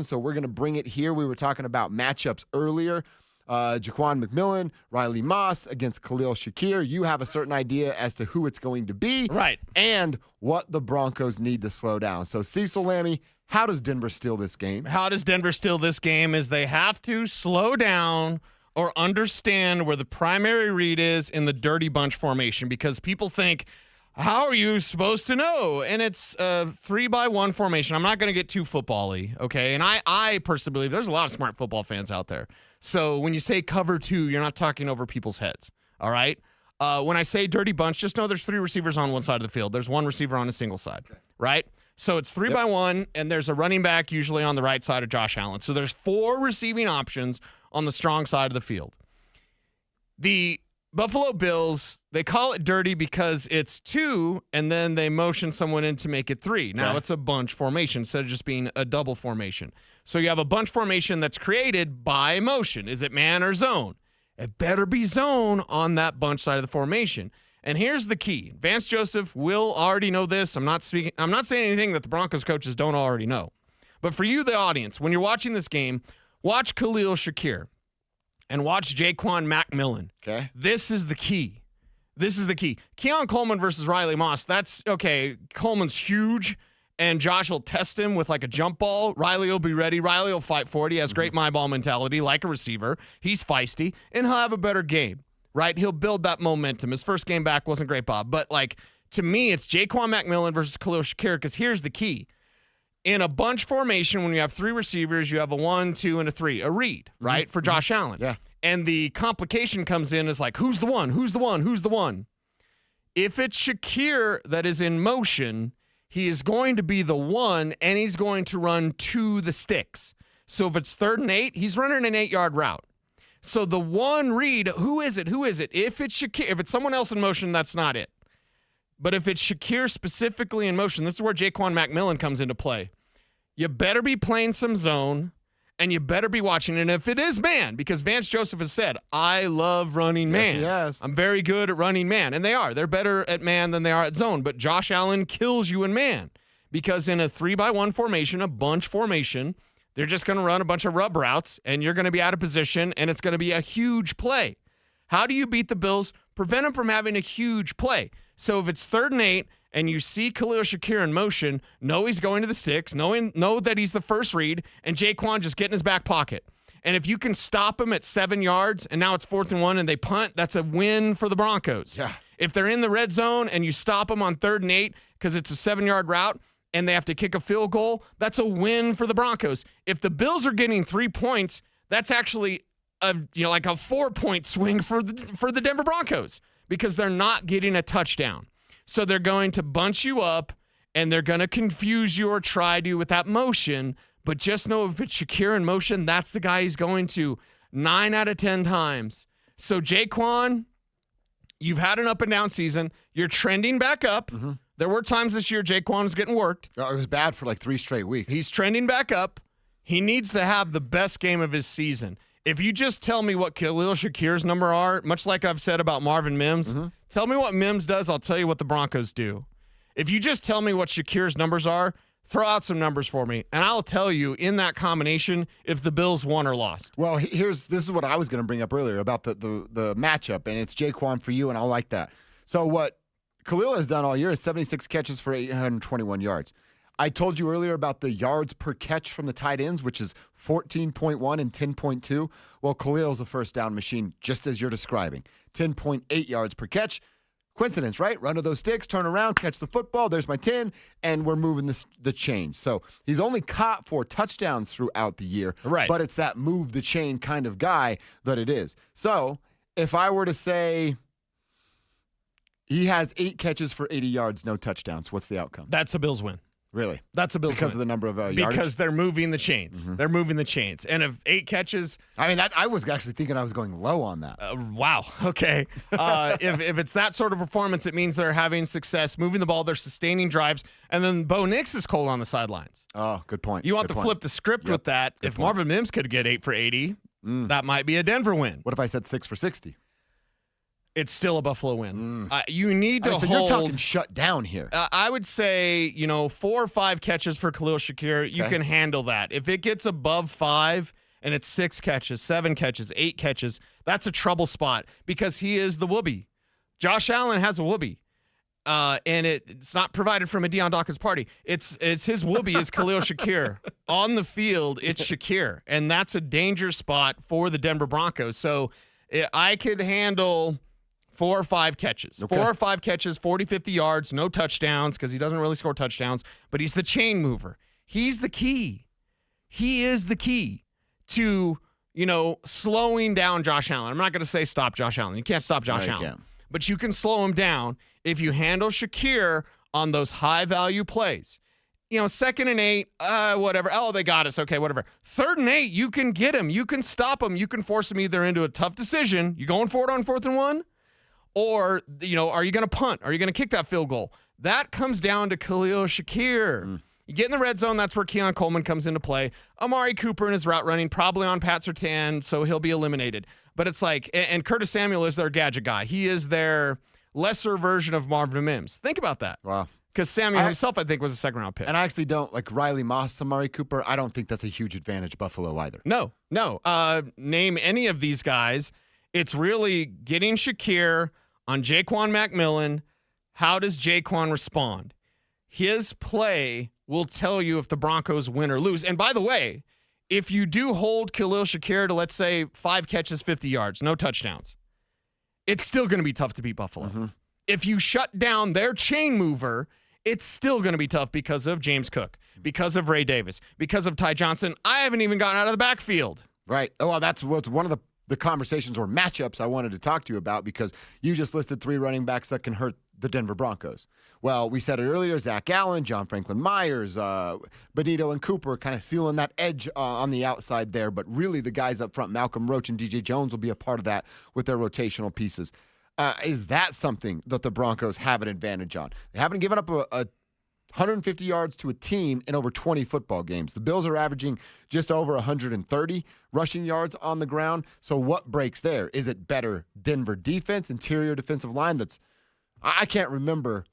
So we're going to bring it here. We were talking about matchups earlier. Jquan McMillan, Riley Moss against Khalil Shakir. You have a certain idea as to who it's going to be. Right. And what the Broncos need to slow down. So Cecil, Lammy, how does Denver steal this game? How does Denver steal this game is they have to slow down or understand where the primary read is in the dirty bunch formation, because people think, how are you supposed to know? And it's a 3-by-1 formation. I'm not going to get too football-y, okay? And I personally believe there's a lot of smart football fans out there. So when you say cover 2, you're not talking over people's heads, all right? When I say dirty bunch, just know there's 3 receivers on one side of the field. There's 1 receiver on a single side, right? So it's 3-by-1, and there's a running back usually on the right side of Josh Allen. So there's 4 receiving options on the strong side of the field. The Buffalo Bills, they call it dirty because it's 2, and then they motion someone in to make it 3. Now it's a bunch formation instead of just being a double formation. So you have a bunch formation that's created by motion. Is it man or zone? It better be zone on that bunch side of the formation. And here's the key. Vance Joseph will already know this. I'm not saying anything that the Broncos coaches don't already know. But for you, the audience, when you're watching this game, watch Khalil Shakir and watch Jquan McMillan. Okay. This is the key. Keon Coleman versus Riley Moss. That's okay. Coleman's huge, and Josh will test him with like a jump ball. Riley will be ready. Riley will fight for it. He has great my ball mentality like a receiver. He's feisty, and he'll have a better game, right? He'll build that momentum. His first game back wasn't great, Bob. But like, to me, it's Jquan McMillan versus Khalil Shakir, because here's the key. In a bunch formation, when you have 3 receivers, you have a 1, 2, and a 3, a read, right, for Josh Allen. Yeah. And the complication comes in is like, who's the one? Who's the one? Who's the one? If it's Shakir that is in motion, he is going to be the one, and he's going to run to the sticks. So if it's 3rd and 8, he's running an 8-yard route. So the one read, who is it? If it's Shakir, if it's someone else in motion, that's not it. But if it's Shakir specifically in motion, this is where Jquan McMillan comes into play. You better be playing some zone, and you better be watching. And if it is man, because Vance Joseph has said, I love running man. Yes, he has. I'm very good at running man. And they are. They're better at man than they are at zone. But Josh Allen kills you in man, because in a 3-by-1 formation, a bunch formation, they're just going to run a bunch of rub routes, and you're going to be out of position, and it's going to be a huge play. How do you beat the Bills? Prevent them from having a huge play. So if it's 3rd and 8 and you see Khalil Shakir in motion, know he's going to the sticks, know that he's the first read, and Jquan just get in his back pocket. And if you can stop him at 7 yards and now it's 4th and 1 and they punt, that's a win for the Broncos. Yeah. If they're in the red zone and you stop them on 3rd and 8 because it's a 7-yard route and they have to kick a field goal, that's a win for the Broncos. If the Bills are getting 3 points, that's actually like a 4-point swing for the Denver Broncos, because they're not getting a touchdown. So they're going to bunch you up, and they're going to confuse you or try to with that motion. But just know if it's Shakir in motion, that's the guy he's going to 9 out of 10 times. So Jquan, you've had an up and down season. You're trending back up. Mm-hmm. There were times this year Jquan was getting worked. It was bad for like 3 straight weeks. He's trending back up. He needs to have the best game of his season. If you just tell me what Khalil Shakir's number are, much like I've said about Marvin Mims, tell me what Mims does, I'll tell you what the Broncos do. If you just tell me what Shakir's numbers are, throw out some numbers for me, and I'll tell you in that combination if the Bills won or lost. Well, this is what I was going to bring up earlier about the matchup, and it's Jquan for you, and I like that. So what Khalil has done all year is 76 catches for 821 yards. I told you earlier about the yards per catch from the tight ends, which is 14.1 and 10.2. Well, Khalil's a first down machine, just as you're describing. 10.8 yards per catch. Coincidence, right? Run to those sticks, turn around, catch the football. There's my 10, and we're moving the chain. So he's only caught 4 touchdowns throughout the year, right? But it's that move the chain kind of guy that it is. So if I were to say he has 8 catches for 80 yards, no touchdowns, what's the outcome? That's a Bills win. Really? That's a Bills because win. of the number of yardage? Because they're moving the chains. Mm-hmm. They're moving the chains. And if 8 catches... I mean, I was actually thinking I was going low on that. Wow. Okay. If it's that sort of performance, it means they're having success moving the ball. They're sustaining drives. And then Bo Nix is cold on the sidelines. Oh, good point. You want to flip the script with that. If point. Marvin Mims could get 8 for 80, that might be a Denver win. What if I said 6 for 60? it's still a Buffalo win. You need to So hold. you're talking shut down here. I would say, 4 or 5 catches for Khalil Shakir. You can handle that. If it gets above 5 and it's 6 catches, 7 catches, 8 catches, that's a trouble spot because he is the whoopee. Josh Allen has a whoopee. And it's not provided from a Deion Dawkins party. It's his whoopee is Khalil Shakir. On the field, it's Shakir. And that's a danger spot for the Denver Broncos. So I could handle 4 or 5 catches. Okay. 4 or 5 catches, 40, 50 yards, no touchdowns because he doesn't really score touchdowns, but he's the chain mover. He's the key. He is the key to, slowing down Josh Allen. I'm not going to say stop Josh Allen. You can't stop Josh Allen. Can't. But you can slow him down if you handle Shakir on those high-value plays. 2nd and 8, whatever. Oh, they got us. Okay, whatever. 3rd and 8, you can get him. You can stop him. You can force him either into a tough decision. You going for it on 4th and 1? Or, are you going to punt? Are you going to kick that field goal? That comes down to Khalil Shakir. You get in the red zone, that's where Keon Coleman comes into play. Amari Cooper in his route running, probably on Pat Surtain, so he'll be eliminated. But it's like, and Curtis Samuel is their gadget guy. He is their lesser version of Marvin Mims. Think about that. Wow. Because Samuel himself, I think, was a 2nd-round pick. And I actually don't, like Riley Moss, Amari Cooper, I don't think that's a huge advantage Buffalo either. No. Name any of these guys. It's really getting Shakir on Jquan McMillan. How does Jquan respond? His play will tell you if the Broncos win or lose. And by the way, if you do hold Khalil Shakir to, let's say, 5 catches, 50 yards, no touchdowns, it's still going to be tough to beat Buffalo. Mm-hmm. If you shut down their chain mover, it's still going to be tough because of James Cook, because of Ray Davis, because of Ty Johnson. I haven't even gotten out of the backfield. Right. Oh, well, that's what's one of the conversations or matchups I wanted to talk to you about because you just listed 3 running backs that can hurt the Denver Broncos. Well, we said it earlier, Zach Allen, John Franklin Myers, Benito and Cooper kind of sealing that edge on the outside there, but really the guys up front, Malcolm Roach and DJ Jones, will be a part of that with their rotational pieces. Is that something that the Broncos have an advantage on? They haven't given up a 150 yards to a team in over 20 football games. The Bills are averaging just over 130 rushing yards on the ground. So what breaks there? Is it better Denver defense, interior defensive line that's I can't remember,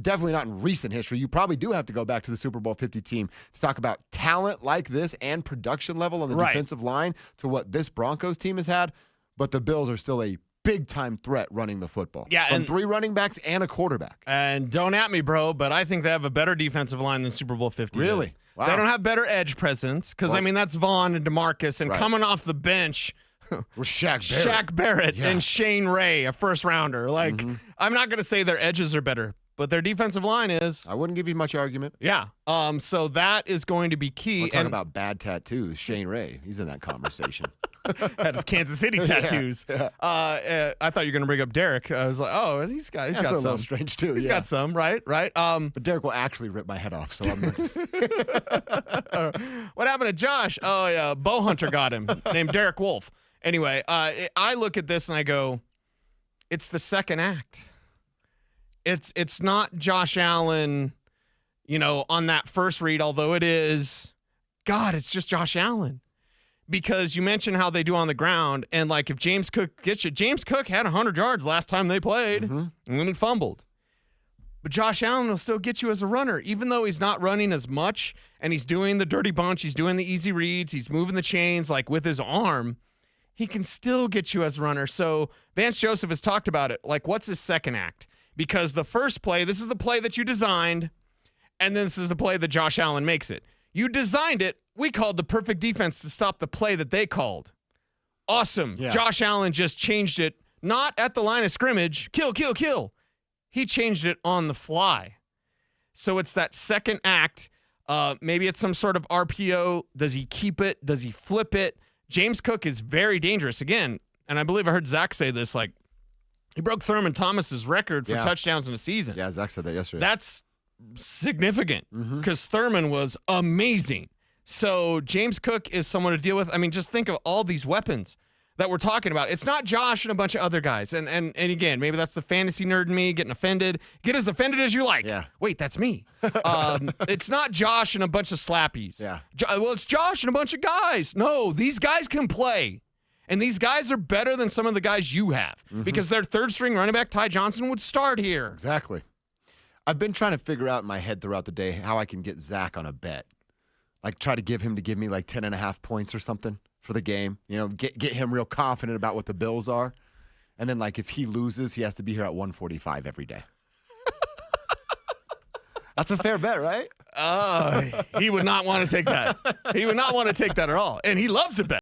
definitely not in recent history. You probably do have to go back to the Super Bowl 50 team to talk about talent like this and production level on the defensive line to what this Broncos team has had. But the Bills are still a big-time threat running the football. Yeah, from and 3 running backs and a quarterback. And don't at me, bro, but I think they have a better defensive line than Super Bowl 50. Really? Did. Wow. They don't have better edge presence because, that's Vaughn and DeMarcus. And coming off the bench, with Shaq Barrett and Shane Ray, a first-rounder. I'm not going to say their edges are better, but their defensive line is. I wouldn't give you much argument. Yeah. So that is going to be key. We're talking about bad tattoos. Shane Ray, he's in that conversation. Had his Kansas City tattoos. Yeah. I thought you were going to bring up Derek. I was like, oh, he's got That's a some. little strange too. He's got some, right? But Derek will actually rip my head off, so I'm nervous. What happened to Josh? Oh, yeah, Bow Hunter got him, named Derek Wolf. Anyway, I look at this and I go, it's the second act. It's not Josh Allen, on that first read, although it is. God, it's just Josh Allen. Because you mentioned how they do on the ground, and if James Cook gets you, James Cook had 100 yards last time they played, and then he fumbled. But Josh Allen will still get you as a runner, even though he's not running as much, and he's doing the dirty bunch, he's doing the easy reads, he's moving the chains with his arm. He can still get you as a runner. So Vance Joseph has talked about it. What's his second act? Because the first play, this is the play that you designed, and then this is the play that Josh Allen makes it. You designed it. We called the perfect defense to stop the play that they called. Awesome. Yeah. Josh Allen just changed it, not at the line of scrimmage. Kill, kill, kill. He changed it on the fly. So it's that second act. Maybe it's some sort of RPO. Does he keep it? Does he flip it? James Cook is very dangerous. Again, and I believe I heard Zach say this, he broke Thurman Thomas's record for touchdowns in a season. Yeah, Zach said that yesterday. That's significant because Thurman was amazing. So James Cook is someone to deal with. Just think of all these weapons that we're talking about. It's not Josh and a bunch of other guys. And again, maybe that's the fantasy nerd in me getting offended. Get as offended as you like. Yeah. Wait, that's me. It's not Josh and a bunch of slappies. Yeah. Well, it's Josh and a bunch of guys. No, these guys can play. And these guys are better than some of the guys you have because their third string running back, Ty Johnson, would start here. Exactly. I've been trying to figure out in my head throughout the day how I can get Zach on a bet. Like try to give him me like 10.5 points or something for the game. You know, get him real confident about what the Bills are. And then like if he loses, he has to be here at 1:45 every day. That's a fair bet, right? He would not want to take that. He would not want to take that at all. And he loves to bet.